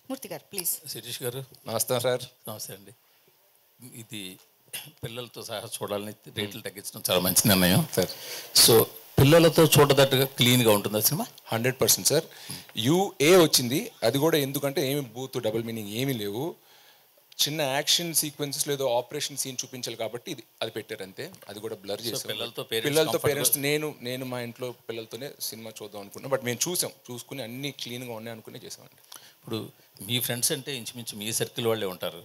మూర్తి గారు ప్లీజ్. శిరీష్ గారు నమస్తే సార్. నమస్తే అండి. ఇది పిల్లలతో సహా చూడాలని రేట్లు తగ్గించడం చాలా మంచి నిర్ణయం సార్. సో పిల్లలతో చూడదట్టుగా క్లీన్గా ఉంటుందా సినిమా? 100% సార్. యూఏ వచ్చింది, అది కూడా ఎందుకంటే ఏమి బూత్ డబుల్ మీనింగ్ ఏమీ లేవు. చిన్న యాక్షన్ సీక్వెన్సెస్ లేదో ఆపరేషన్ సీన్ చూపించాలి కాబట్టి అది పెట్టారు అంతే. అది కూడా బ్లర్ చేసాం. పిల్లలతో పేరెంట్స్ నేను మా ఇంట్లో పిల్లలతోనే సినిమా చూద్దాం అనుకున్నా. బట్ మేము చూసుకుని అన్ని క్లీన్గా ఉన్నాయి అనుకునే చేసామండి. ఇప్పుడు మీ ఫ్రెండ్స్ అంటే ఇంచుమించు మీ సర్కిల్ వాళ్ళే ఉంటారు.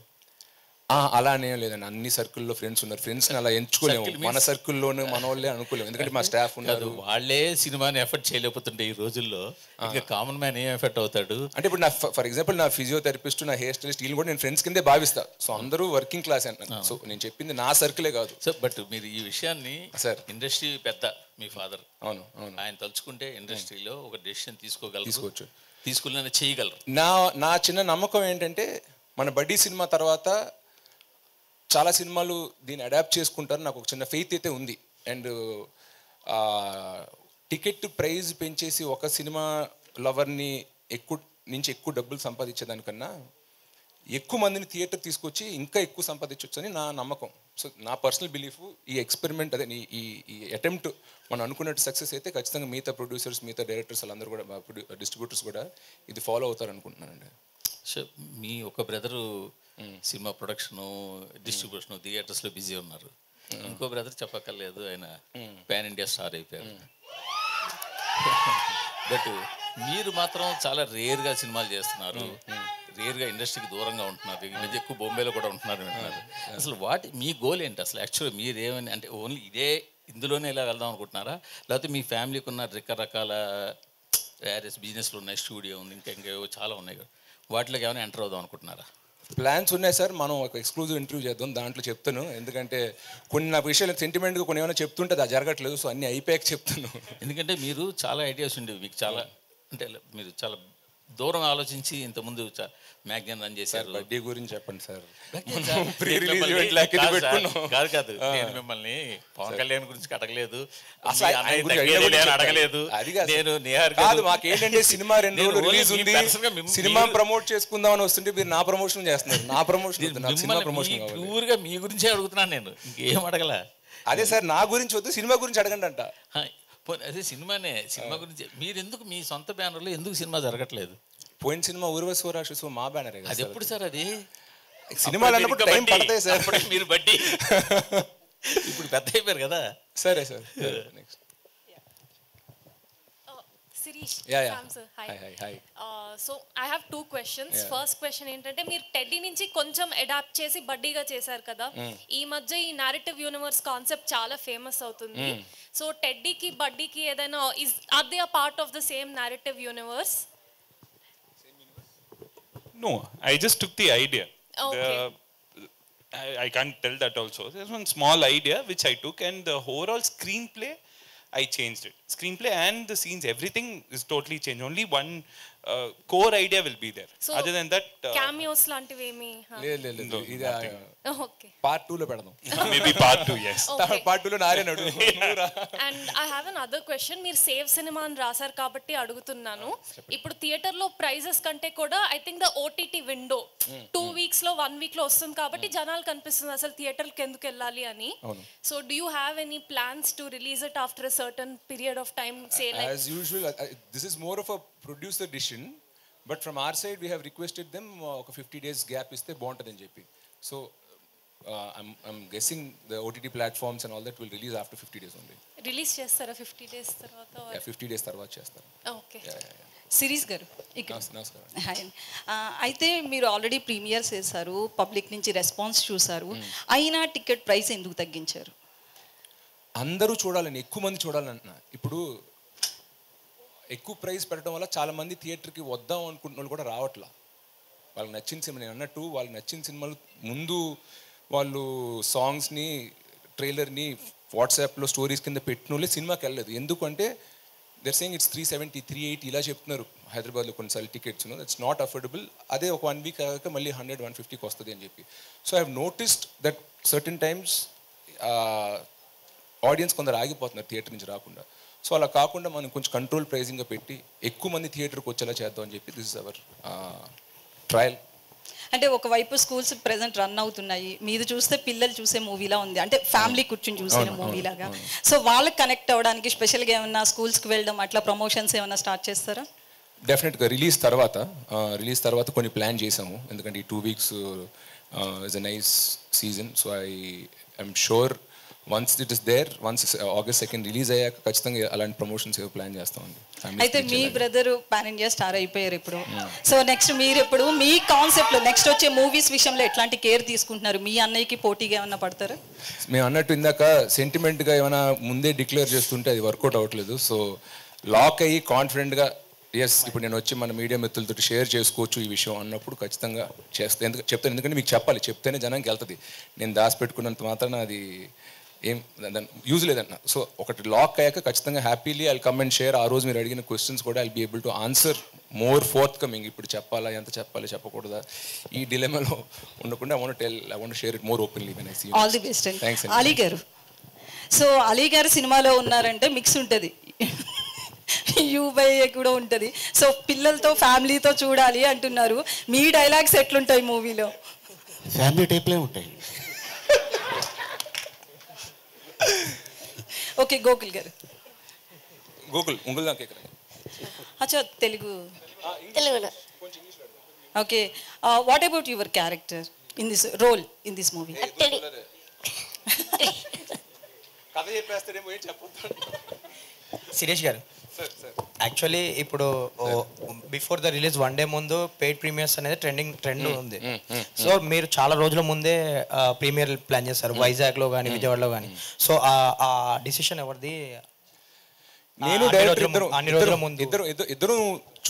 అలానే లేదండి, అన్ని సర్కిల్లో ఫ్రెండ్స్ ఉన్నారు. ఫ్రెండ్స్ని అలా ఎంచుకోలేము, మన సర్కిల్లోనే మన వాళ్ళే అనుకోలేము, ఎందుకంటే మా స్టాఫ్ ఉన్నారు. వాళ్ళే సినిమాని ఎఫర్ట్ చేయలేకపోతుంటే ఈ రోజుల్లో ఇంకా కామన్ మ్యాన్ ఏం ఎఫెక్ట్ అవుతాడు అంటే ఇప్పుడు నా ఫర్ ఎగ్జాంపుల్ నా ఫిజియోథెరపిస్ట్, నా హెయిర్ స్టైలిస్ట్, వీళ్ళు కూడా నేను ఫ్రెండ్స్ కిందే భావిస్తా. సో అందరూ వర్కింగ్ క్లాస్ అంటారు. సో నేను చెప్పింది నా సర్కిలే కాదు. సో బట్ మీరు ఈ విషయాన్ని సార్, ఇండస్ట్రీ పెద్ద మీ ఫాదర్, అవును అవును, ఆయన తలుచుకుంటే ఇండస్ట్రీలో ఒక డెసిషన్ తీసుకోవచ్చు, తీసుకునే చేయగలరు. నా చిన్న నమ్మకం ఏంటంటే మన బడ్డీ సినిమా తర్వాత చాలా సినిమాలు దీన్ని అడాప్ట్ చేసుకుంటారు, నాకు ఒక చిన్న ఫెయిత్ అయితే ఉంది. అండ్ టికెట్ ప్రైజ్ పెంచేసి ఒక సినిమా లవర్ని ఎక్కువ డబ్బులు సంపాదించేదానికన్నా ఎక్కువ మందిని థియేటర్ తీసుకొచ్చి ఇంకా ఎక్కువ సంపాదించవచ్చు అని నా నమ్మకం. సో నా పర్సనల్ బిలీఫ్, ఈ ఎక్స్పెరిమెంట్ అదే ఈ అటెంప్ట్ మనం అనుకున్నట్టు సక్సెస్ అయితే ఖచ్చితంగా మిగతా ప్రొడ్యూసర్స్, మిగతా డైరెక్టర్స్ వాళ్ళందరూ కూడా, డిస్ట్రిబ్యూటర్స్ కూడా ఇది ఫాలో అవుతారు అనుకుంటున్నానండి. సో మీ ఒక బ్రదరు సినిమా ప్రొడక్షను, డిస్ట్రిబ్యూషను, థియేటర్స్లో బిజీ ఉన్నారు. ఇంకో బ్రదర్ చెప్పక్కర్లేదు, ఆయన పాన్ ఇండియా స్టార్ అయిపోయారు. బట్ మీరు మాత్రం చాలా రేర్గా సినిమాలు చేస్తున్నారు, రేర్గా ఇండస్ట్రీకి దూరంగా ఉంటున్నారు. ఈ మధ్య ఎక్కువ బొంబేలో కూడా ఉంటున్నారు వింటున్నారు. అసలు మీ గోల్ ఏంటి అసలు? యాక్చువల్గా మీరేమని అంటే ఓన్లీ ఇందులోనే ఇలా వెళ్దాం అనుకుంటున్నారా, లేకపోతే మీ ఫ్యామిలీకి ఉన్న రకరకాల వేరియస్ బిజినెస్లు ఉన్నాయి, స్టూడియో ఉంది, ఇంకేవో చాలా ఉన్నాయి కదా, వాటిలోకి ఏమైనా ఎంటర్ అవుదాం అనుకుంటున్నారా? ప్లాన్స్ ఉన్నాయి సార్. మనం ఒక ఎక్స్క్లూజివ్ ఇంటర్వ్యూ చేద్దాం, దాంట్లో చెప్తాను. ఎందుకంటే కొన్ని నా విషయాలు సెంటిమెంట్గా కొన్ని ఏమైనా చెప్తుంటే అది జరగట్లేదు. సో అన్నీ అయిపోయాక చెప్తాను. ఎందుకంటే మీరు చాలా ఐడియాస్ ఉండేవి మీకు, చాలా అంటే మీరు చాలా దూరం ఆలోచించి ఇంతకుముందు మ్యాగజైన్ రన్ చేశారు. బడ్డీ గురించి చెప్పండి సార్. కాదు, నేను మిమ్మల్ని పవన్ కళ్యాణ్ గురించి అడగలేదు, అడగలేదు. కాదు, మాకేంటంటే సినిమా 2 రోజులు రిలీజ్ ఉంది, సినిమా ప్రమోట్ చేసుకుందాం అని వస్తుంటే మీరు నా ప్రమోషన్ చేస్తున్నారు. నా ప్రమోషన్ సినిమా ప్రమోషన్ ఊరుగా మీ గురించే అడుగుతున్నాను నేను, ఇంకేం అడగల. అదే సార్, నా గురించి వద్దు, సినిమా గురించి అడగండి అంట. అదే సినిమా గురించి మీరు ఎందుకు మీ సొంత బ్యానర్లో ఎందుకు సినిమా జరగట్లేదు? పోయిన సినిమా ఊర్వశి రాక్షసు మా బ్యానరే. అది ఎప్పుడు సార్? అది సినిమాలు అన్నప్పుడు టైం పడతాయి సార్. మీరు బట్టి ఇప్పుడు పెద్ద అయిపోయారు కదా. సరే sir. Next Sirish, yeah. Sir. Hi. So I have 2 questions. First question ఏంటంటే మీరు టెడ్డీ నుంచి కొంచెం అడాప్ట్ చేసి బడ్డీగా చేశారు కదా. ఈ మధ్య ఈ నారేటివ్ యూనివర్స్ కాన్సెప్ట్ చాలా ఫేమస్ అవుతుంది. సో టెడ్డీకి బడ్డీకి ఏదైనా are they a part of the same narrative universe? No, I just took the idea. Okay. I can't tell that also. There's one small idea which I took, and the overall screenplay I changed it. Screenplay and the scenes, everything is totally changed. Only one core idea will be there. So, other than that, cameos లాంటివి ఏమి? లేదు, ఇది okay, part 2 లో పెడదాం. maybe part 2, yes. Part 2 లో నారేనాడు. And I have another question. మీరు save cinema అని రాశారు కాబట్టి అడుగుతున్నాను. ఇప్పుడు థియేటర్ లో ప్రైజెస్ కంటే కూడా I think the OTT window 2 weeks లో 1 వీక్ లో వస్తుంది కాబట్టి జనాలు కనిపిస్తుంది అసలు థియేటర్కి ఎందుకు వెళ్ళాలి అని. So do you have any plans to release it after a certain period of time? Say like as usual, this is more of a producer decision, but from our side we have requested them ఒక 50 days gap ఇస్తే బాగుంటుందని చెప్పి. So I'm guessing the OTT platforms and all that will release after 50 days only. Release చేస్తారా 50 days తర్వాత? 50 days తర్వాత చేస్తారు. Okay. Series గారు ఇక్కడ. నమస్కారం. హాయ్. అయితే మీరు ఆల్రెడీ ప్రీమియర్స్ చేశారు, పబ్లిక్ నుంచి రెస్పాన్స్ చూసారు, అయినా టికెట్ ప్రైస్ ఎందుకు తగ్గించారు? అందరూ చూడాలని, ఎక్కువ మంది చూడాలంటున్నా. ఇప్పుడు ఎక్కువ ప్రైస్ పెట్టడం వల్ల చాలా మంది థియేటర్కి వద్దాం అనుకుంటున్న వాళ్ళు కూడా రావట్లా. వాళ్ళకి నచ్చిన సినిమా, నేను అన్నట్టు వాళ్ళకి నచ్చిన సినిమాలు ముందు వాళ్ళు సాంగ్స్ని, ట్రైలర్ని వాట్సాప్లో స్టోరీస్ కింద పెట్టిన వాళ్ళే సినిమాకి వెళ్ళలేదు. ఎందుకంటే దర్ సేయింగ్ ఇట్స్ 370, 380 ఇలా చెప్తున్నారు హైదరాబాద్లో కొన్నిసార్లు టికెట్స్. That's not affordable. అదే ఒక 1 వీక్ అయ్యాక మళ్ళీ 100, 150కి వస్తుంది అని చెప్పి. So I have noticed that certain times audience కొందరు ఆగిపోతున్నారు థియేటర్ నుంచి రాకుండా. సో అలా కాకుండా మనం కొంచెం కంట్రోల్ ప్రైజింగ్గా పెట్టి ఎక్కువ మంది థియేటర్కి వచ్చేలా చేద్దాం అని చెప్పి దిస్ ఇస్ అవర్ ట్రయల్. అంటే ఒకవైపు స్కూల్స్ ప్రెసెంట్ రన్ అవుతున్నాయి, మీది చూస్తే పిల్లలు చూసే మూవీలా ఉంది, అంటే ఫ్యామిలీ కూర్చుని చూసిన మూవీలాగా. సో వాళ్ళకి కనెక్ట్ అవ్వడానికి స్పెషల్గా ఏమన్నా స్కూల్స్కి వెళ్ళడం అట్లా ప్రమోషన్స్ ఏమన్నా స్టార్ట్ చేస్తారా? డెఫినెట్గా రిలీజ్ తర్వాత కొన్ని ప్లాన్ చేసాము, ఎందుకంటే ఈ 2 weeks is a nice season. So I'm sure once it is there, once August 2 release అయ్యాక ఖచ్చితంగా అలాంటి ప్రమోషన్స్ ఏవో ప్లాన్ చేస్తామండి. అయితే మీ బ్రదర్ పాన్ ఇండియా స్టార్ అయిపోయారు ఇప్పుడు. సో నెక్స్ట్ మీరు ఇప్పుడు మీ కాన్సెప్ట్లో నెక్స్ట్ వచ్చే మూవీస్ విషయంలో ఎట్లాంటి కేర్ తీసుకుంటున్నారు? మీ అన్నయ్యకి పోటీగా ఏమన్నా పడతారా? మేము అన్నట్టు ఇందాక సెంటిమెంట్గా ఏమైనా ముందే డిక్లేర్ చేస్తుంటే అది వర్కౌట్ అవ్వట్లేదు. సో లాక్ అయ్యి కాన్ఫిడెంట్గా ఎస్ ఇప్పుడు నేను వచ్చి మన మీడియా మిత్రులతో షేర్ చేసుకోవచ్చు ఈ విషయం అన్నప్పుడు ఖచ్చితంగా చెప్తాను. ఎందుకంటే మీకు చెప్తేనే జనానికి వెళ్తుంది. నేను దాచిపెట్టుకున్నంత మాత్రాన అది ఏం దాని యూజ్ లేదన్న. సో ఒకటి లాక్ అయ్యాక ఖచ్చితంగా happily I come and share. ఆ రోజు మీరు అడిగిన క్వశ్చన్స్ కూడా I be able to answer more forthcoming. ఇప్పుడు చెప్పాలా, ఎంత చెప్పాలి, చెప్పకూడదా, ఈ డిలెమాలో ఉండకుండా I want share it more openly. All the best. Ali గారు, సో అలీ గారు సినిమాలో ఉన్నారంటే మిక్స్ ఉంటుంది, యూబై కూడా ఉంటుంది. సో పిల్లలతో ఫ్యామిలీతో చూడాలి అంటున్నారు. మీ డైలాగ్స్ ఎట్లుంటాయి మూవీలో? ఫ్యామిలీ టైప్లే ఉంటాయి. ఓకే, గోకుల్ గారు. ఉంగుల్ దాకా అచ్చా, తెలుగులో. Okay, what about your character in this role in this movie? కథ చెప్పేస్తాడేమో ఏం చెప్పొద్దు. శిరీష్ గారు, యాక్చువల్లీ ఇప్పుడు బిఫోర్ ద రిలీజ్ 1 day ముందు పెయిడ్ ప్రీమియర్స్ అనేది ట్రెండ్ ఉంది. సో మీరు చాలా రోజుల ముందే ప్రీమియర్ ప్లాన్ చేస్తారు, వైజాగ్లో కానీ విజయవాడలో కానీ. సో ఆ డిసిషన్ ఎవరిది? నేను డైరెక్టర్ అన్ని రోజుల ముందు ఇద్దరు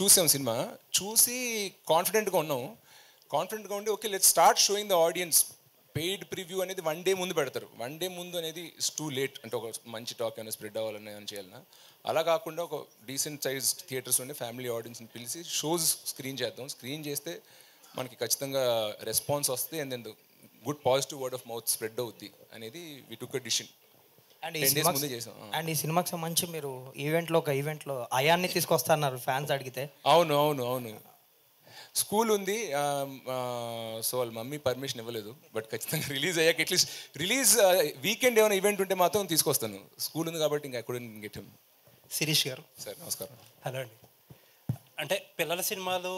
చూసాం సినిమా, చూసి కాన్ఫిడెంట్గా ఉండి okay let's start showing the audience. Paid preview అనేది 1 day ముందు పెడతారు. 1 day ముందు అనేది ఇట్స్ టూ లేట్. అంటే ఒక మంచి టాక్ ఏమైనా స్ప్రెడ్ అవ్వాలని అని చేయాలన్నా, అలా కాకుండా ఒక డీసెంట్ సైజ్ థియేటర్స్ ఉండే ఫ్యామిలీ ఆడియన్స్ని పిలిచి షోస్ స్క్రీన్ చేద్దాం. స్క్రీన్ చేస్తే మనకి ఖచ్చితంగా రెస్పాన్స్ వస్తుంది and then good positive word of mouth spread అవుద్ది అనేది వి టుక్ ఎ డిసిషన్. అండ్ ఈ సినిమాకి సంబంధించి మీరు ఒక ఈవెంట్లో అయాన్ని తీసుకొస్తున్నారు ఫ్యాన్స్ అడిగితే. అవును స్కూల్ ఉంది. సో వాళ్ళ మమ్మీ పర్మిషన్ ఇవ్వలేదు. బట్ ఖచ్చితంగా రిలీజ్ అయ్యాక అట్లీస్ట్ రిలీజ్ వీకెండ్ ఏమైనా ఈవెంట్ ఉంటే మాత్రం తీసుకొస్తాను. స్కూల్ ఉంది కాబట్టి ఇంకా couldn't get him. శిరీష్ గారు సార్ నమస్కారం. హలో అండి. అంటే పిల్లల సినిమాలు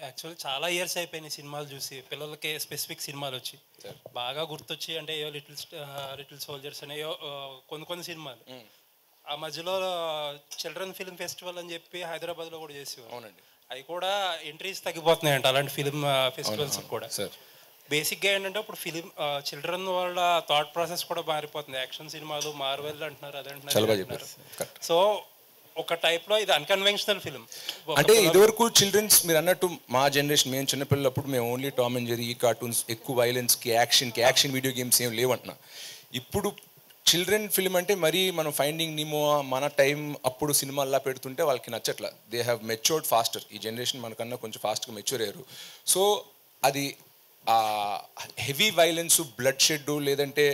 యాక్చువల్లీ చాలా ఇయర్స్ అయిపోయినాయి సినిమాలు చూసి, పిల్లలకి స్పెసిఫిక్ సినిమాలు వచ్చి బాగా గుర్తొచ్చి, అంటే ఏవో లిటిల్ సోల్జర్స్ అనేయో కొన్ని సినిమాలు. ఆ మధ్యలో చిల్డ్రన్ ఫిల్మ్ ఫెస్టివల్ అని చెప్పి హైదరాబాద్లో కూడా చేసేవారు. అవునండి. అవి కూడా ఎంట్రీస్ తగ్గిపోతున్నాయంట అలాంటి ఫిల్మ్ ఫెస్టివల్స్ కూడా. బేసిక్గా ఏంటంటే ఇప్పుడు ఫిలిం చిల్డ్రన్ వాళ్ళ థాట్ ప్రాసెస్ కూడా మారిపోతుంది. యాక్షన్ సినిమాలు మార్వెల్ అంటున్నారు, అదంటున్నారు. సో ఒక టైప్లో ఇది అన్కన్వెన్షనల్ ఫిలిం. అంటే ఇదివరకు చిల్డ్రన్స్ మీరు అన్నట్టు మా జనరేషన్ మేము చిన్నపిల్లలప్పుడు మేము ఓన్లీ టామ్ అండ్ జెర్రీ, ఈ కార్టూన్స్, ఎక్కువ వైలెన్స్కి యాక్షన్ వీడియో గేమ్స్ ఏం లేవంటున్నా. ఇప్పుడు చిల్డ్రన్ ఫిలిం అంటే మరీ మనం ఫైండింగ్ నిమో మన టైం అప్పుడు సినిమాల్లా పెడుతుంటే వాళ్ళకి నచ్చట్లా. They have matured faster. ఈ జనరేషన్ మనకన్నా కొంచెం ఫాస్ట్గా మెచ్యూర్ అయ్యారు. సో అది హెవీ వైలెన్స్, బ్లడ్ షెడ్, లేదంటే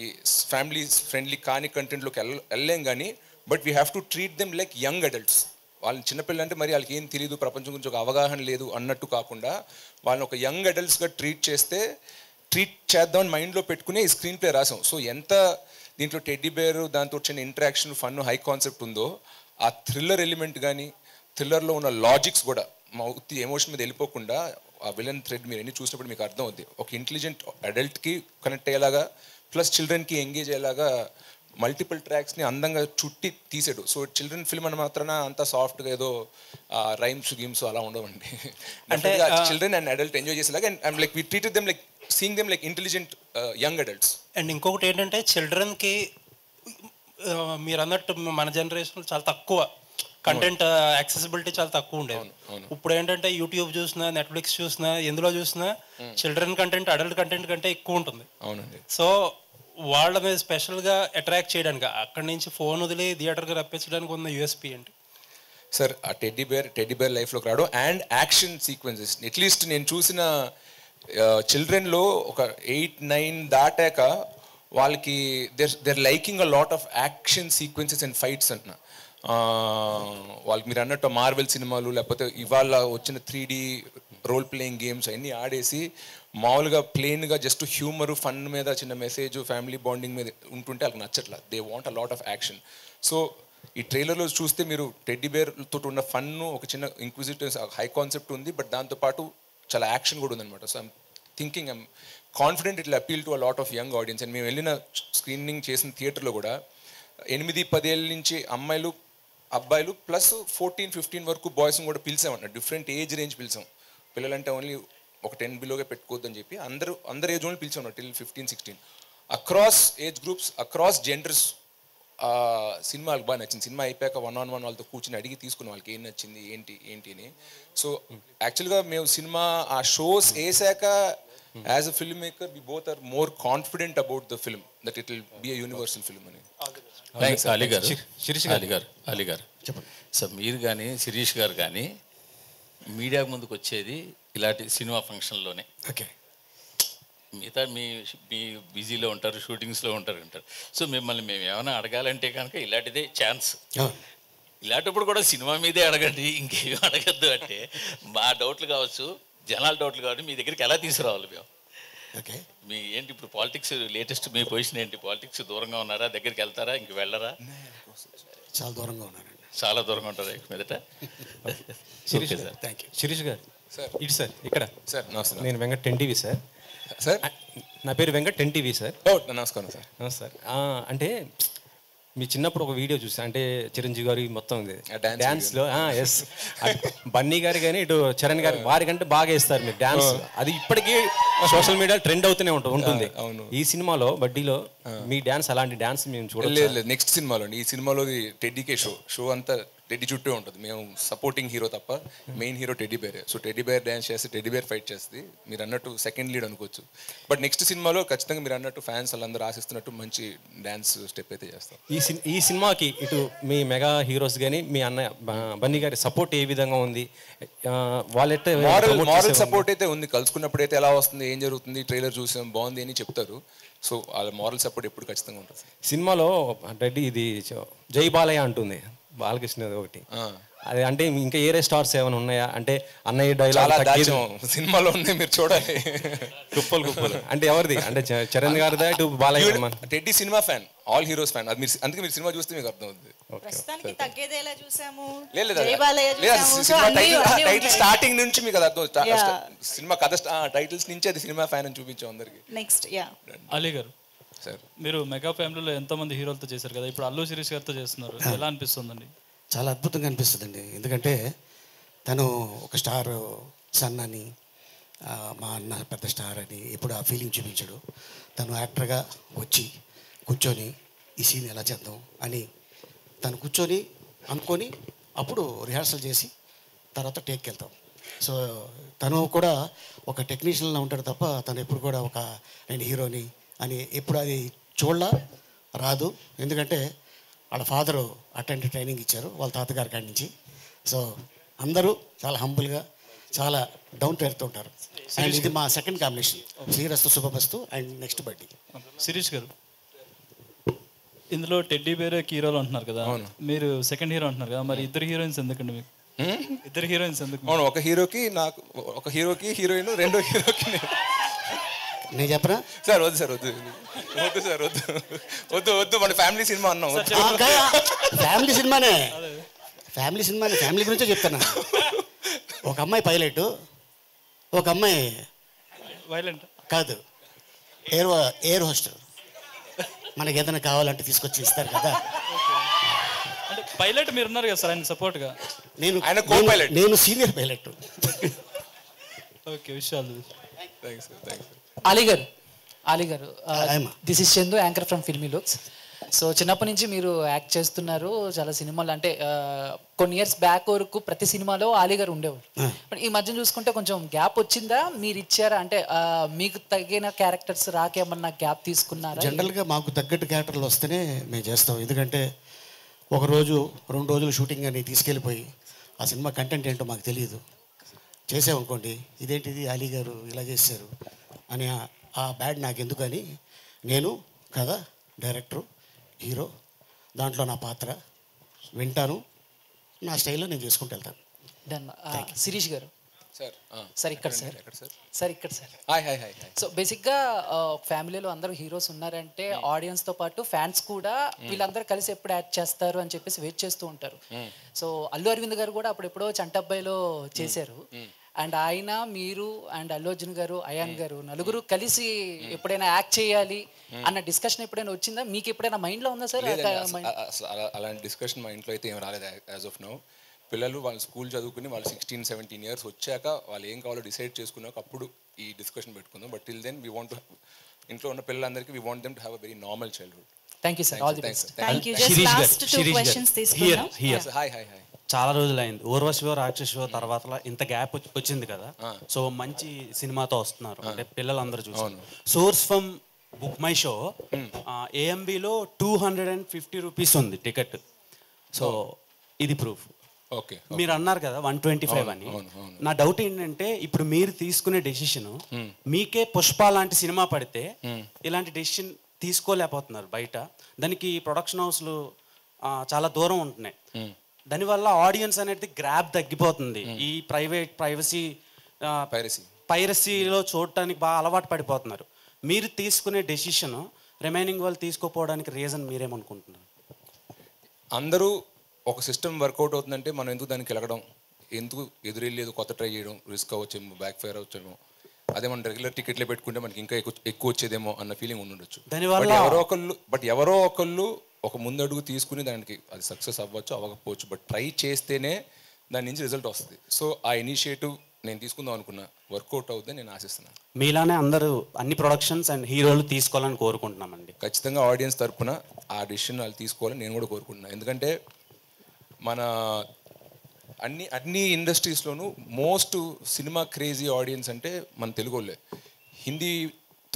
ఈ ఫ్యామిలీ ఫ్రెండ్లీ కాని కంటెంట్లోకి వెళ్ళలేం. కానీ but we have to treat them like young adults. వాళ్ళని చిన్నపిల్లలు అంటే మరి వాళ్ళకి ఏం తెలియదు, ప్రపంచం గురించి ఒక అవగాహన లేదు అన్నట్టు కాకుండా వాళ్ళని ఒక యంగ్ అడల్ట్స్గా ట్రీట్ చేద్దామని మైండ్లో పెట్టుకుని ఈ స్క్రీన్ ప్లే రాసాం. సో ఎంత దీంట్లో టెడ్డీ బేర్, దాంతో వచ్చిన ఇంటరాక్షన్, ఫన్, హై కాన్సెప్ట్ ఉందో, ఆ థ్రిల్లర్ ఎలిమెంట్ కానీ థ్రిల్లర్లో ఉన్న లాజిక్స్ కూడా మా ఉత్తి ఎమోషన్ మీద వెళ్ళిపోకుండా ఆ విలన్ థ్రెడ్ మీరు ఎన్ని చూసినప్పుడు మీకు అర్థం అవుద్ది. ఒక ఇంటెలిజెంట్ అడల్ట్కి కనెక్ట్ అయ్యేలాగా ప్లస్ చిల్డ్రన్కి ఎంగేజ్ అయ్యేలాగా మల్టిపుల్ ట్రాక్స్ని అందంగా చుట్టి తీసాడు. సో చిల్డ్రన్ ఫిల్మ్ అని మాత్రాన అంత సాఫ్ట్గా ఏదో రైమ్స్ గేమ్స్ అలా ఉండవండి. అంటే చిల్డ్రన్ అండ్ అడల్ట్ ఎంజాయ్ చేసేలాగా and like we treated them like seeing them like intelligent young adults. And ఇంకొకటి ఏంటంటే చిల్డ్రన్కి మీరు అన్నట్టు మన జనరేషన్ చాలా తక్కువ కంటెంట్ యాక్సెసిబిలిటీ చాలా తక్కువ ఉండేది. ఇప్పుడు ఏంటంటే యూట్యూబ్ చూసినా, నెట్ఫ్లిక్స్ చూసినా, ఎందులో చూసినా చిల్డ్రన్ కంటెంట్ అడల్ట్ కంటెంట్ కంటే ఎక్కువ ఉంటుంది. అవునండి. సో వాళ్ళ మీద స్పెషల్గా అట్రాక్ట్ చేయడానికి అక్కడి నుంచి ఫోన్ వదిలి థియేటర్కి రప్పించడానికి ఉన్న యూఎస్పీ ఏంటి సార్? ఆ టెడ్డీ బేర్ లైఫ్లోకి రావడం అండ్ యాక్షన్ సీక్వెన్సెస్. అట్లీస్ట్ నేను చూసిన చిల్డ్రన్లో ఒక 8-9 దాటాక వాళ్ళకి their liking a lot of action sequences and fights అంటున్నా. వాళ్ళకి మీరు అన్నట్టు మార్వెల్ సినిమాలు లేకపోతే ఇవాళ వచ్చిన 3D రోల్ ప్లేయింగ్ గేమ్స్ అన్నీ ఆడేసి మామూలుగా ప్లెయిన్గా జస్ట్ హ్యూమర్ ఫన్ మీద చిన్న మెసేజ్ ఫ్యామిలీ బాండింగ్ మీద ఉంటుంటే వాళ్ళకి నచ్చట్లా. They want a lot of action. So ఈ ట్రైలర్లో చూస్తే మీరు టెడ్డీ బేర్ తోటి ఉన్న ఫన్, ఒక చిన్న ఇంక్విజిటివ్ హై కాన్సెప్ట్ ఉంది, బట్ దాంతోపాటు చాలా యాక్షన్ కూడా ఉందన్నమాట. So I'm thinking, I'm confident it appeal to a lot of young audience. And మేము వెళ్ళిన స్క్రీనింగ్ చేసిన థియేటర్లో కూడా 8-10 ఏళ్ళ నుంచి అమ్మాయిలు అబ్బాయిలు ప్లస్ 14-15 వరకు బాయ్స్ని కూడా పిలిచామన్నమాట. డిఫరెంట్ ఏజ్ రేంజ్ పిలిచాం. పిల్లలంటే ఓన్లీ ఒక 10 బిలోగా పెట్టుకోవద్దని చెప్పి అందరు ఏజ్ వాళ్ళు పిలిచాం till 15-16 across age groups, across genders. సినిమాలకు బాగా నచ్చింది. సినిమా అయిపోయాక 1-on-1 వాళ్ళతో కూర్చొని అడిగి తీసుకున్న వాళ్ళకి ఏం నచ్చింది ఏంటి అని. సో యాక్చువల్గా మేము సినిమా ఆ షోస్ వేసాక as a film maker we both are more confident about the film that it will be a universal film అని. థ్యాంక్స్ అలీ గారు చెప్పండి సార్. మీరు కానీ శిరీష్ గారు కానీ మీడియా ముందుకు వచ్చేది ఇలాంటి సినిమా ఫంక్షన్లోనే. ఓకే, మిగతా మీ బిజీలో ఉంటారు, షూటింగ్స్లో ఉంటారు. సో మిమ్మల్ని మేము ఏమైనా అడగాలంటే కనుక ఇలాంటిదే ఛాన్స్. ఇలాంటప్పుడు కూడా సినిమా మీదే అడగండి, ఇంకేమీ అడగద్దు అంటే మా డౌట్లు కావచ్చు, జనాల డౌట్లు కావచ్చు, మీ దగ్గరికి ఎలా తీసుకురావాలి మేము? ఓకే, మీ ఏంటి ఇప్పుడు పాలిటిక్స్ లేటెస్ట్ మీ పొజిషన్ ఏంటి? పాలిటిక్స్ దూరంగా ఉన్నారా, దగ్గరికి వెళ్తారా, ఇంక వెళ్ళరా? చాలా దూరంగా ఉన్నానండి. చాలా దూరంగా ఉంటారా ఇక మీదట? Shirish sir, thank you. Shirish గారు సార్, ఇటు సార్, ఇక్కడ సార్ నమస్తే. నేను వెంకట్ 10TV సార్. సార్ నా పేరు వెంకట్ 10TV సార్. నమస్కారం సార్. నమస్తే సార్. అంటే మీ చిన్నప్పుడు ఒక వీడియో చూసా, అంటే చిరంజీవి గారి మొత్తం డ్యాన్స్లో ఎస్ బన్నీ గారు కానీ ఇటు చరణ్ గారు వారికంటే బాగా వేస్తారు మీరు డ్యాన్స్. అది ఇప్పటికీ సోషల్ మీడియా ట్రెండ్ అవుతూనే ఉంటుంది. ఈ సినిమాలో బడ్డీలో మీ డ్యాన్స్ అలాంటి డ్యాన్స్ మేము చూడలేదు. నెక్స్ట్ సినిమాలో, ఈ సినిమాలో టెడ్డీకే షో అంతా టెడ్డీ చుట్టూ ఉంటుంది. మేము సపోర్టింగ్ హీరో తప్ప మెయిన్ హీరో టెడ్డీ బేరే. సో టెడ్డీ బేర్ డ్యాన్స్ చేస్తే టెడ్డీ బేర్ ఫైట్ చేస్తుంది. మీరు అన్నట్టు సెకండ్ లీడ్ అనుకోవచ్చు. బట్ నెక్స్ట్ సినిమాలో ఖచ్చితంగా మీరు అన్నట్టు ఫ్యాన్స్ వాళ్ళందరూ ఆశిస్తున్నట్టు మంచి డ్యాన్స్ స్టెప్ అయితే చేస్తాం. ఈ సినిమాకి ఇటు మీ మెగా హీరోస్ కానీ మీ అన్నయ్య బన్నీ గారి సపోర్ట్ ఏ విధంగా ఉంది? వాళ్ళైతే మారల్ సపోర్ట్ అయితే ఉంది. కలుసుకున్నప్పుడు అయితే ఎలా వస్తుంది, ఏం జరుగుతుంది, ట్రైలర్ చూసాం బాగుంది అని చెప్తారు. సో వాళ్ళ మారల్ సపోర్ట్ ఎప్పుడు ఖచ్చితంగా ఉంటుంది. సినిమాలో రెడ్డి ఇది జై బాలయ్య అంటుంది బాలకృష్ణ ఒకటి, అది అంటే ఇంకా ఏరే స్టార్స్ ఏమైనా ఉన్నాయా? అంటే అన్నయ్య డైలాగ్ సినిమాలో ఉంది, మీరు చూడాలి. కుప్పలు అంటే ఎవరిది? అంటే చరణ్ గారిదా ఇటు Balayya? Teddy cinema fan, all heroes fan. అది మీరు అందుకే మీరు సినిమా చూస్తే మీకు అర్థం అవుతుంది. టైటిల్ స్టార్టింగ్ నుంచి మీకు అది అర్థం. సినిమా కథ టైటిల్స్ నుంచి అది సినిమా ఫ్యాన్ అని చూపించాం అందరికి. నెక్స్ట్ అలీ గారు సార్, మీరు మెగా ఫ్యామిలీలో ఎంతోమంది హీరోలతో చేశారు కదా, ఇప్పుడు అల్లు శిరీష్ గారితో చేస్తున్నారు, ఎలా అనిపిస్తుందండి? చాలా అద్భుతంగా అనిపిస్తుందండి. ఎందుకంటే తను ఒక స్టార్ సన్ అని, మా అన్న పెద్ద స్టార్ అని ఎప్పుడు ఆ ఫీలింగ్ చూపించాడు. తను యాక్టర్గా వచ్చి కూర్చొని ఈ సీన్ ఎలా చేద్దాం అని తను కూర్చొని అనుకొని అప్పుడు రిహార్సల్ చేసి తర్వాత టేక్కి వెళ్తాం. సో తను కూడా ఒక టెక్నీషియన్లా ఉంటాడు తప్ప తను ఎప్పుడు కూడా ఒక నేను హీరోని అని ఎప్పుడు అది రాదు. ఎందుకంటే వాళ్ళ ఫాదరు అటెండ్ ట్రైనింగ్ ఇచ్చారు వాళ్ళ తాతగారి కాడి నుంచి. సో అందరూ చాలా హంబుల్గా చాలా డౌన్ టు ఎర్త్ ఉంటారు. అండ్ ఇది మా second combination, Srirastu Subhamastu and next బడ్డీ. శిరీష్ గారు, ఇందులో టెడ్డీ బేరే హీరోలు అంటున్నారు కదా, మీరు సెకండ్ హీరో అంటున్నారు కదా, మరి ఇద్దరు హీరోయిన్స్ ఎందుకండి మీకు? ఇద్దరు హీరోయిన్స్ ఎందుకు? అవును, ఒక హీరోకి నాకు, ఒక హీరోకి హీరోయిన్, రెండో హీరోకి నేను చెప్పరా సార్? వద్దు సార్, వద్దు సార్, వద్దు మన ఫ్యామిలీ సినిమా అన్నాం. ఫ్యామిలీ సినిమానే, ఫ్యామిలీ గురించే చెప్తాను. ఒక అమ్మాయి పైలట్, ఒక అమ్మాయి వైలెంట్ కాదు ఎయిర్ హోస్టర్. మనకి ఏదైనా కావాలంటే తీసుకొచ్చి ఇస్తారు కదా. అంటే పైలట్ మీరు ఉన్నారు కదా సార్ ఆయన సపోర్ట్గా? నేను సీనియర్ పైలట్. ఓకే, విషయాలు. అలీ గారు this is Chandu, anchor from filmy looks. So చిన్నప్పటి నుంచి మీరు యాక్ట్ చేస్తున్నారు చాలా సినిమాలు. అంటే కొన్ని ఇయర్స్ బ్యాక్ వరకు ప్రతి సినిమాలో అలీ గారు ఉండేవారు. బట్ ఈ మధ్య చూసుకుంటే కొంచెం గ్యాప్ వచ్చిందా, మీరు ఇచ్చారా? అంటే మీకు తగిన క్యారెక్టర్స్ రాకేమన్నా గ్యాప్ తీసుకున్నారా? జనరల్గా మాకు తగ్గట్టు క్యారెక్టర్లు వస్తేనే మేము చేస్తాం. ఎందుకంటే ఒక రోజు 2 రోజులు షూటింగ్ అని తీసుకెళ్ళిపోయి ఆ సినిమా కంటెంట్ ఏంటో మాకు తెలియదు. చేసామనుకోండి, ఇదేంటిది అలీ గారు ఇలా చేశారు అని ఆ బ్యాడ్ నాకు ఎందుకని నేను కథ, డైరెక్టరు, హీరో, దాంట్లో నా పాత్ర, వింటాను, నా స్టైల్లో నేను చేసుకుంటూ వెళ్తాను. డన్. శిరీష్ గారు సార్ సార్ ఇక్కడ సార్ సార్ ఇక్కడ sir. Hi hi hi. So బేసిక్గా ఫ్యామిలీలో అందరూ హీరోస్ ఉన్నారంటే ఆడియన్స్తో పాటు ఫ్యాన్స్ కూడా వీళ్ళందరూ కలిసి ఎప్పుడు యాక్ట్ చేస్తారు అని చెప్పేసి వెయిట్ చేస్తూ ఉంటారు. సో అల్లు అరవింద్ గారు కూడా అప్పుడెప్పుడో చంటబ్బాయిలో చేశారు. అండ్ ఆయన, మీరు అండ్ అల్లు అర్జున్ గారు, అయాన్ గారు నలుగురు కలిసి ఎప్పుడైనా యాక్ట్ చేయాలి అన్న డిస్కషన్ ఎప్పుడైనా వచ్చిందా? మీకు ఎప్పుడైనా మైండ్లో ఉందా సార్? అలాంటి డిస్కషన్ మా ఇంట్లో అయితే ఏం రాలేదు యాజ్ ఆఫ్ నౌ. పిల్లలు వాళ్ళు స్కూల్ చదువుకుని వాళ్ళు 16-17 ఇయర్స్ వచ్చాక వాళ్ళు ఏం కావాలో డిసైడ్ చేసుకున్నాక అప్పుడు ఈ డిస్కషన్ పెట్టుకుందాం. But till then we want ఇంట్లో ఉన్న పిల్లలందరికీ we want them to have a very normal childhood. Thank you sir. All the best. Thank you. Just last 2 questions తీసుకుందాం. Hi hi hi. చాలా రోజులైంది ఊర్వశివో రాక్షసివో తర్వాత ఇంత గ్యాప్ వచ్చింది కదా. సో మంచి సినిమాతో వస్తున్నారు అంటే పిల్లలందరూ చూసారు. Source from book my show AMBలో 250 రూపీస్ ఉంది టికెట్. సో ఇది ప్రూఫ్. ఓకే, మీరు అన్నారు కదా 125 అని. నా డౌట్ ఏంటంటే ఇప్పుడు మీరు తీసుకునే డెసిషన్, మీకే పుష్ప లాంటి సినిమా పడితే ఇలాంటి డెసిషన్ తీసుకోలేకపోతున్నారు బయట. దానికి ప్రొడక్షన్ హౌస్లు చాలా దూరం ఉంటున్నాయి. దానివల్ల ఆడియన్స్ అనేది గ్రాప్ తగ్గిపోతుంది. ఈ పైరసీలో చూడటానికి బాగా అలవాటు పడిపోతున్నారు. మీరు తీసుకునే డెసిషన్ రిమైనింగ్ వాళ్ళు తీసుకోపోవడానికి రీజన్ మీరేమనుకుంటున్నారు? అందరూ ఒక సిస్టమ్ వర్కౌట్ అవుతుందంటే మనం ఎందుకు దానికి వెళ్ళడం, ఎందుకు ఎదురెళ్ళేది కొత్త ట్రై చేయడం, రిస్క్ అవ్వచ్చేమో, బ్యాక్ ఫైర్ అవ్వచ్చేమో, అదే మనం రెగ్యులర్ టికెట్లే పెట్టుకుంటే మనకి ఇంకా ఎక్కువ వచ్చేదేమో అన్న ఫీలింగ్ ఉండొచ్చు. ఎవరో ఒకళ్ళు ఒక ముందడుగు తీసుకుని దానికి అది సక్సెస్ అవ్వచ్చు అవ్వకపోవచ్చు, బట్ ట్రై చేస్తేనే దాని నుంచి రిజల్ట్ వస్తుంది. సో ఆ ఇనిషియేటివ్ నేను తీసుకుందాం అనుకున్నా, వర్కౌట్ అవుతుందని నేను ఆశిస్తున్నాను. మీలానే అందరూ అన్ని ప్రొడక్షన్స్ అండ్ హీరోలు తీసుకోవాలని కోరుకుంటున్నామండి. ఖచ్చితంగా ఆడియన్స్ తరపున ఆ డిసిషన్ వాళ్ళు తీసుకోవాలని నేను కూడా కోరుకుంటున్నాను. ఎందుకంటే మన అన్ని ఇండస్ట్రీస్లోనూ మోస్ట్ సినిమా క్రేజీ ఆడియన్స్ అంటే మన తెలుగు వాళ్ళే. హిందీ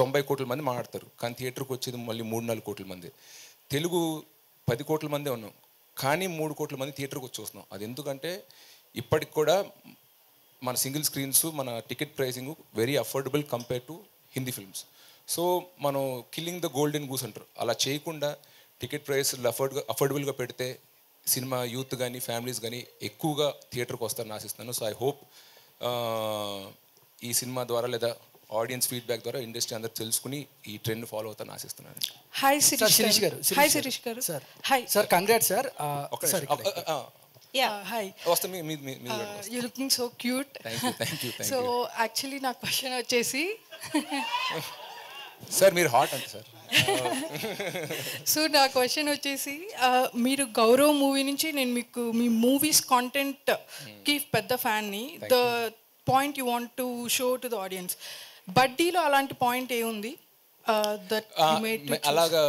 90 కోట్ల మంది మాట్లాడతారు, కానీ థియేటర్కి వచ్చేది మళ్ళీ 3-4 కోట్ల మంది. తెలుగు 10 కోట్ల మందే ఉన్నాం, కానీ 3 కోట్ల మంది థియేటర్కి వచ్చి వస్తున్నాం. అది ఎందుకంటే ఇప్పటికి కూడా మన సింగిల్ స్క్రీన్స్, మన ticket pricing very affordable compare to Hindi films. So మనం కిల్లింగ్ ద గోల్డెన్ గూస్ అంటారు, అలా చేయకుండా టికెట్ ప్రైస్లు అఫోర్డబుల్గా పెడితే సినిమా యూత్ కానీ ఫ్యామిలీస్ కానీ ఎక్కువగా థియేటర్కి వస్తారని ఆశిస్తున్నాను. సో ఐ హోప్ ఈ సినిమా ద్వారా లేదా ఆడియన్స్ ఫీడ్బ్యాక్ ద్వారా ఇండస్ట్రీ అందరూ తెలుసుకుని ఈ ట్రెండ్ ఫాలో అవుతారని ఆశిస్తున్నాను. హాయ్ శిరీష్ గారు. హాయ్ శిరీష్ గారు. Sir hi sir, congrats sir. Hi, you looking so cute. So actually నా క్వశ్చన్ వచ్చేసి సార్ మీరు హాట్ అంటే సార్. సో నా క్వశ్చన్ వచ్చేసి మీరు గౌరవ్ మూవీ నుంచి నేను మీకు మీ మూవీస్ కాంటెంట్కి పెద్ద ఫ్యాన్ని. The point you want to show to the audience, బడ్డీలో అలాంటి పాయింట్ ఏముంది? అలాగా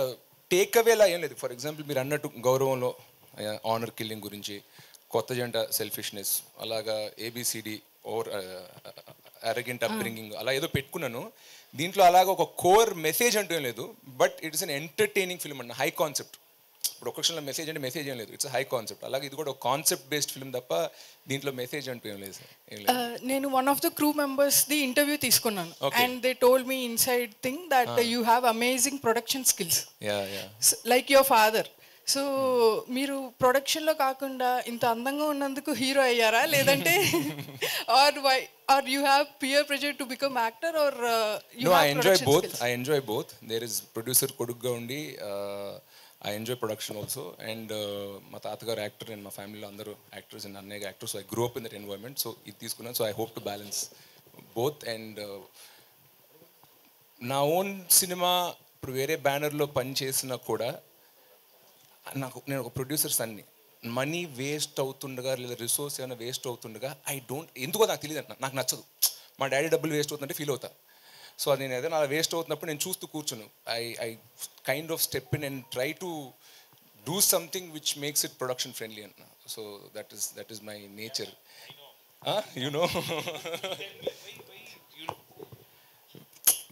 టేక్ అవేలా ఏం లేదు. ఫర్ ఎగ్జాంపుల్ మీరు అన్నట్టు గౌరవంలో ఆనర్ కిల్లింగ్ గురించి, కొత్త జంట సెల్ఫిష్నెస్, అలాగా ABCD ఓర్ అరగెంట్ అప్బ్రింగింగ్ అలా ఏదో పెట్టుకున్నాను. దీంట్లో అలాగ ఒక కోర్ మెసేజ్ అంటూ ఏం లేదు, but it is an entertaining film అన్న, హై కాన్సెప్ట్. ఇప్పుడు ఒక క్షణంలో మెసేజ్ అంటే మెసేజ్ ఏం లేదు, ఇట్స్ హై కాన్సెప్ట్. అలాగే ఇది కూడా ఒక కాన్సెప్ట్ బేస్డ్ ఫిల్మ్ తప్ప దీంట్లో మెసేజ్ అంటూ ఏం లేదు. నేను one of the crew members the interview తీసుకున్నాను, and they told me inside thing that you have amazing production skills like your father. So మీరు ప్రొడక్షన్లో కాకుండా ఇంత అందంగా ఉన్నందుకు హీరో అయ్యారా, లేదంటే or you have peer pressure to become actor, or you have production skills? I enjoy both. There is producer కొడుకుగా ఉండి I enjoy production also, and మా తాతగారు యాక్టర్ అండ్ మా ఫ్యామిలీలో అందరూ యాక్టర్స్ అండ్ అన్నయ్య actors. So I grow up in that environment. So ఇది తీసుకున్నాను. So I hope to balance both. And నా ఓన్ సినిమా ఇప్పుడు వేరే బ్యానర్లో పనిచేసినా కూడా నేను ఒక ప్రొడ్యూసర్ సన్ని, మనీ వేస్ట్ అవుతుండగా లేదా రిసోర్స్ ఏమైనా వేస్ట్ అవుతుండగా ఎందుకో నాకు తెలియదు, నాకు నచ్చదు. మా డాడీ డబ్బులు వేస్ట్ అవుతుందంటే ఫీల్ అవుతా. సో అది నేను ఏదైనా అలా వేస్ట్ అవుతున్నప్పుడు నేను చూస్తూ కూర్చును. I kind of step in and try to do something which makes it production friendly అన్న. So that is my nature, you know.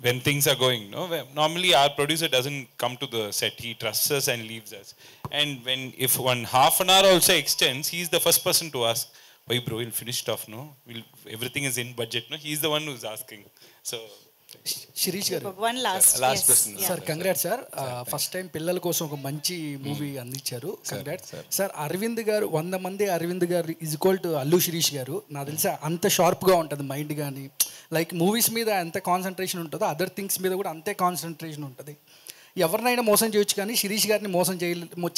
When things are going, no, normally our producer doesn't come to the set, he trusts us and leaves us. And if one half an hour also extends, he's the first person to ask, why bro, we'll finish it off, no, everything is in budget, no, he's the one who's asking. So Shirish గారు One last question. Sir congrats sir first time పిల్లల కోసం ఒక మంచి movie అందించారు congrats sir Arvind గారు 100 మంది అరవింద్ గారు is equal to Allu Shirish గారు నాకు తెలిసి అంత షార్ప్గా ఉంటుంది మైండ్ కానీ లైక్ మూవీస్ మీద ఎంత కాన్సన్ట్రేషన్ ఉంటుందో అదర్ థింగ్స్ మీద కూడా అంతే కాన్సన్ట్రేషన్ ఉంటుంది ఎవరినైనా మోసం చేయొచ్చు కానీ శిరీష్ గారిని మోసం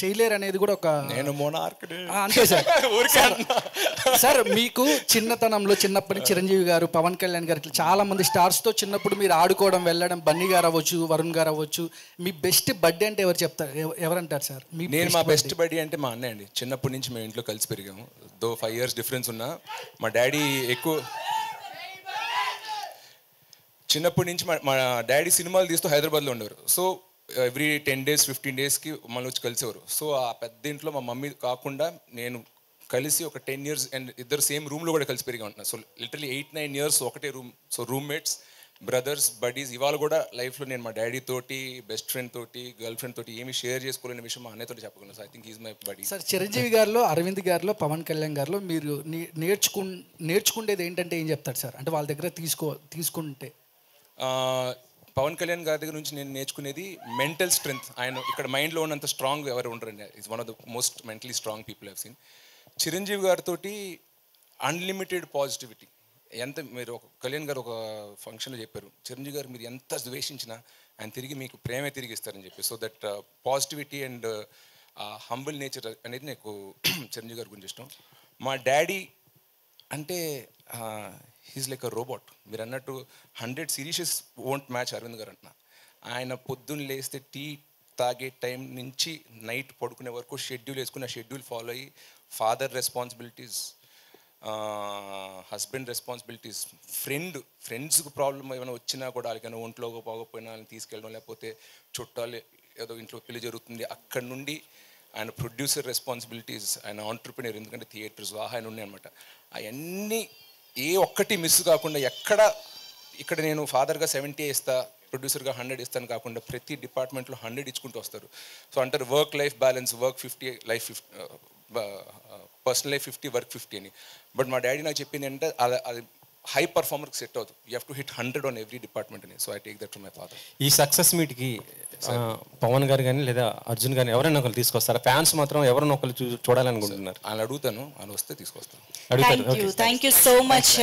చేయలేరు అనేది కూడా ఒక అంతే సార్ సార్ మీకు చిన్నతనంలో చిన్నప్పటి చిరంజీవి గారు పవన్ కళ్యాణ్ గారు ఇట్లా చాలా మంది స్టార్స్తో చిన్నప్పుడు మీరు ఆడుకోవడం వెళ్ళడం బన్నీ గారు అవ్వచ్చు వరుణ్ గారు అవ్వచ్చు మీ బెస్ట్ బర్త్డే అంటే ఎవరు చెప్తారు ఎవరంటారు సార్ నేను మా బెస్ట్ బర్త్డే అంటే మా అన్నయ్య అండి చిన్నప్పటి నుంచి మేము ఇంట్లో కలిసి పెరిగాము 5 years డిఫరెన్స్ ఉన్నా మా డాడీ ఎక్కువ చిన్నప్పటి నుంచి మా డాడీ సినిమాలు తీస్తూ హైదరాబాద్లో ఉండేవారు సో ఎవ్రీ 10 days 15 daysకి మళ్ళీ వచ్చి కలిసేవారు సో ఆ పెద్ద ఇంట్లో మా మమ్మీ కాకుండా నేను కలిసి ఒక 10 years అండ్ ఇద్దరు సేమ్ రూమ్లో కూడా కలిసి పెరిగా ఉంటున్నాను సో లిటరలీ 8-9 years ఒకటే room so roommates brothers buddies ఇవాళ కూడా లైఫ్లో నేను మా డాడీ తోటి బెస్ట్ ఫ్రెండ్ తోటి గర్ల్ ఫ్రెండ్ తోటి ఏమి షేర్ చేసుకోలేని విషయం మా అన్నయ్యతో చెప్పగలను so I think is my body sir Chiranjeevi గారిలో అరవింద్ గారిలో పవన్ కళ్యాణ్ గారిలో మీరు నేర్చుకునేది ఏంటంటే ఏం చెప్తారు సార్ అంటే వాళ్ళ దగ్గర తీసుకుంటే పవన్ కళ్యాణ్ గారి దగ్గర నుంచి నేను నేర్చుకునేది మెంటల్ స్ట్రెంగ్త్ ఆయన ఇక్కడ మైండ్లో ఉన్నంత స్ట్రాంగ్ ఎవరు ఉండరండి it's one of the most mentally strong people have seen Chiranjeevi గారితో అన్లిమిటెడ్ పాజిటివిటీ ఎంత మీరు ఒక కళ్యాణ్ గారు ఒక ఫంక్షన్లో చెప్పారు చిరంజీవి గారు మీరు ఎంత ద్వేషించినా ఆయన తిరిగి మీకు ప్రేమే తిరిగి ఇస్తారని చెప్పి so that positivity and humble nature అనేది నాకు చిరంజీవి గారి గురించి ఇష్టం మా డాడీ అంటే హీస్ లైక్ అ రోబోట్ మీరు అన్నట్టు 100 సిరీసెస్ వోంట్ మ్యాచ్ అరవింద్ గారు అంటున్నా ఆయన పొద్దున్న లేస్తే టీ తాగే టైం నుంచి నైట్ పడుకునే వరకు షెడ్యూల్ వేసుకుని ఆ షెడ్యూల్ ఫాలో అయ్యి ఫాదర్ రెస్పాన్సిబిలిటీస్ హస్బెండ్ రెస్పాన్సిబిలిటీస్ ఫ్రెండ్స్కి ప్రాబ్లం ఏమైనా వచ్చినా కూడా వాళ్ళకైనా ఒంట్లో పోకపోయినా వాళ్ళని తీసుకెళ్ళడం లేకపోతే చుట్టాలు ఏదో ఇంట్లో పెళ్లి జరుగుతుంది అక్కడ నుండి ఆయన ప్రొడ్యూసర్ రెస్పాన్సిబిలిటీస్ ఆయన ఆంటర్ప్రినర్ ఎందుకంటే థియేటర్స్ ఆయన ఉన్నాయి అనమాట అవన్నీ ఏ ఒక్కటి మిస్ కాకుండా ఇక్కడ నేను ఫాదర్గా 70 ఇస్తా ప్రొడ్యూసర్గా 100 ఇస్తాను కాకుండా ప్రతి డిపార్ట్మెంట్లో 100 ఇచ్చుకుంటూ వస్తారు సో అంటారు work life balance work 50 life 50 personal life 50 work 50 అని బట్ మా డాడీ నాకు చెప్పింది అంటే అది హై పర్ఫార్మర్కి సెట్ అవుతుంది you have to hit 100 on every department అని so I take that from my father ఈ సక్సెస్ మీట్కి పవన్ గారు కానీ లేదా అర్జున్ కానీ ఎవరైనా ఒకరు తీసుకొస్తారా ఫ్యాన్స్ మాత్రం ఎవరైనా ఒకరు చూడాలనుకుంటున్నారు ఆయన అడుగుతాను ఆయన వస్తే తీసుకొస్తాను థ్యాంక్ యూ సో మచ్